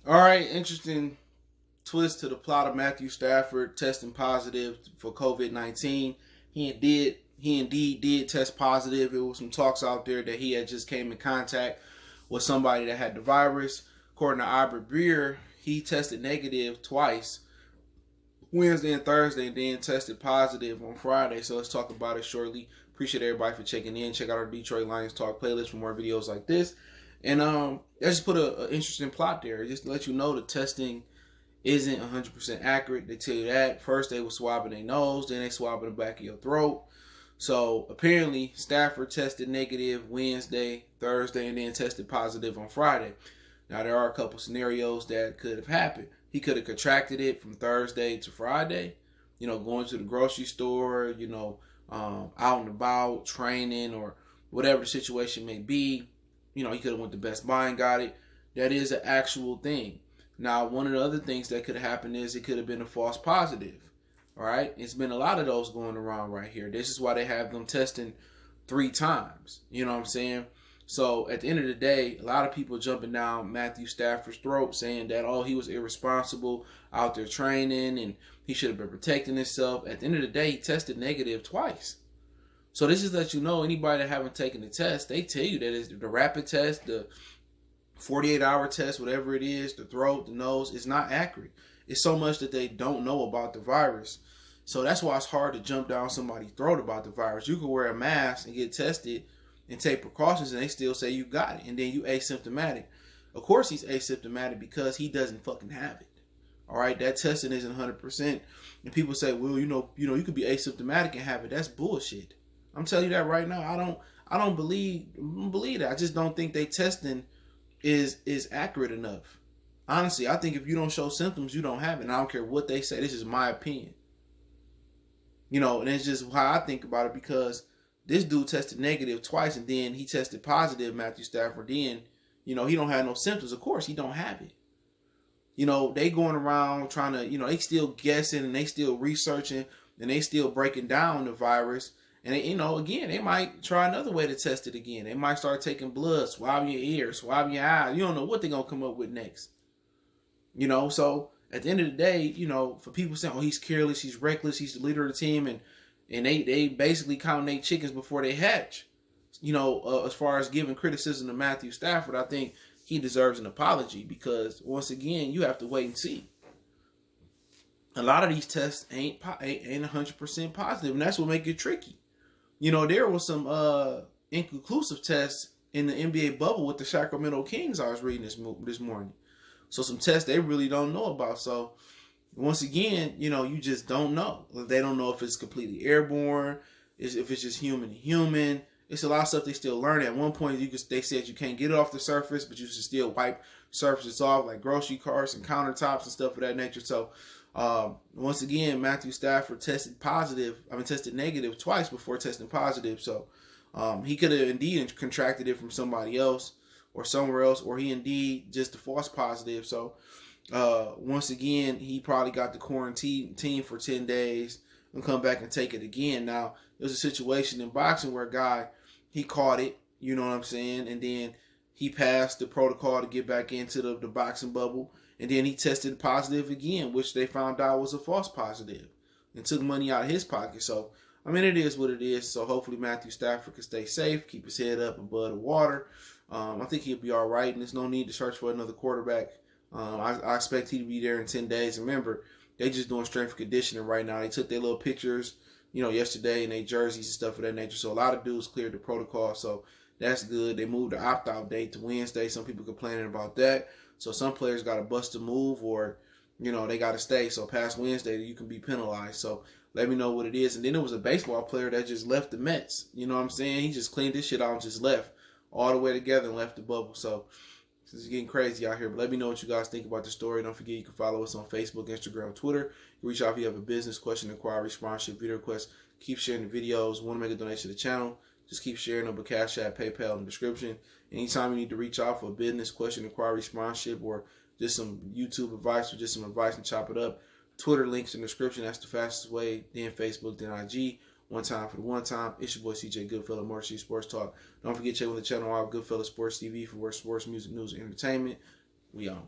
All right, interesting twist to the plot of Matthew Stafford testing positive for COVID-19. He indeed did test positive. There was some talks out there that he had just came in contact with somebody that had the virus. According to Albert Breer, he tested negative twice, Wednesday and Thursday, and then tested positive on Friday. So let's talk about it shortly. Appreciate everybody for checking in. Check out our Detroit Lions Talk playlist for more videos like this. And I just put an interesting plot there, just to let you know the testing isn't 100% accurate. They tell you that. First they were swabbing their nose, then they swabbing the back of your throat. So apparently Stafford tested negative Wednesday, Thursday, and then tested positive on Friday. Now there are a couple scenarios that could have happened. He could have contracted it from Thursday to Friday, going to the grocery store, out and about, training, or whatever the situation may be. He could have went to Best Buy and got it. That is an actual thing. Now, one of the other things that could have happened is it could have been a false positive. All right? It's been a lot of those going around right here. This is why they have them testing 3 times. You know what I'm saying? So, at the end of the day, a lot of people jumping down Matthew Stafford's throat saying that, he was irresponsible out there training and he should have been protecting himself. At the end of the day, he tested negative twice. So this is let you know, anybody that haven't taken the test, they tell you that it's the rapid test, the 48-hour test, whatever it is, the throat, the nose, is not accurate. It's so much that they don't know about the virus. So that's why it's hard to jump down somebody's throat about the virus. You can wear a mask and get tested and take precautions and they still say you got it. And then you asymptomatic. Of course he's asymptomatic because he doesn't fucking have it. All right, that testing isn't 100%. And people say, well, you could be asymptomatic and have it. That's bullshit. I'm telling you that right now. I don't believe that. I just don't think they testing is accurate enough. Honestly, I think if you don't show symptoms, you don't have it. And I don't care what they say. This is my opinion. And it's just how I think about it, because this dude tested negative twice and then he tested positive, Matthew Stafford. Then, he don't have no symptoms. Of course, he don't have it. They going around trying to, they still guessing and they still researching and they still breaking down the virus. And, again, they might try another way to test it again. They might start taking blood, swabbing your ears, swabbing your eyes. You don't know what they're going to come up with next. So at the end of the day, for people saying, he's careless, he's reckless, he's the leader of the team, and they basically count their chickens before they hatch. As far as giving criticism to Matthew Stafford, I think he deserves an apology, because once again, you have to wait and see. A lot of these tests ain't 100% positive, and that's what makes it tricky. There was some inconclusive tests in the NBA bubble with the Sacramento Kings I was reading this morning. So some tests they really don't know about. So once again, you just don't know. They don't know if it's completely airborne, if it's just human to human. It's a lot of stuff they still learn. At one point, they said you can't get it off the surface, but you should still wipe surfaces off, like grocery carts and countertops and stuff of that nature. So once again, Matthew Stafford tested negative twice before testing positive. So he could have indeed contracted it from somebody else or somewhere else, or he indeed just a false positive. So once again, he probably got the quarantine for 10 days and come back and take it again. Now, there's a situation in boxing where a guy, he caught it, you know what I'm saying, and then he passed the protocol to get back into the boxing bubble. And then he tested positive again, which they found out was a false positive, and took money out of his pocket. So, it is what it is. So hopefully Matthew Stafford can stay safe, keep his head up above the water. I think he'll be all right, and there's no need to search for another quarterback. I expect he to be there in 10 days. Remember, they just doing strength and conditioning right now. They took their little pictures, yesterday, and their jerseys and stuff of that nature. So a lot of dudes cleared the protocol, so that's good. They moved the opt-out date to Wednesday. Some people complaining about that. So some players got to bust a move, or, they got to stay. So past Wednesday, you can be penalized. So let me know what it is. And then there was a baseball player that just left the Mets. You know what I'm saying? He just cleaned this shit out and just left all the way together and left the bubble. So it's getting crazy out here. But let me know what you guys think about the story. Don't forget, you can follow us on Facebook, Instagram, Twitter. You can reach out if you have a business question, inquiry, sponsorship, video request. Keep sharing the videos. Want to make a donation to the channel? Just keep sharing them with Cash App, PayPal in the description. Anytime you need to reach out for a business question, inquiry, sponsorship, or just some YouTube advice, or just some advice and chop it up, Twitter links in the description. That's the fastest way. Then Facebook, then IG. One time for the one time. It's your boy CJ Goodfellow, Motor City Sports Talk. Don't forget to check out the channel out, Goodfellow Sports TV, for more sports, music, news, and entertainment. We on.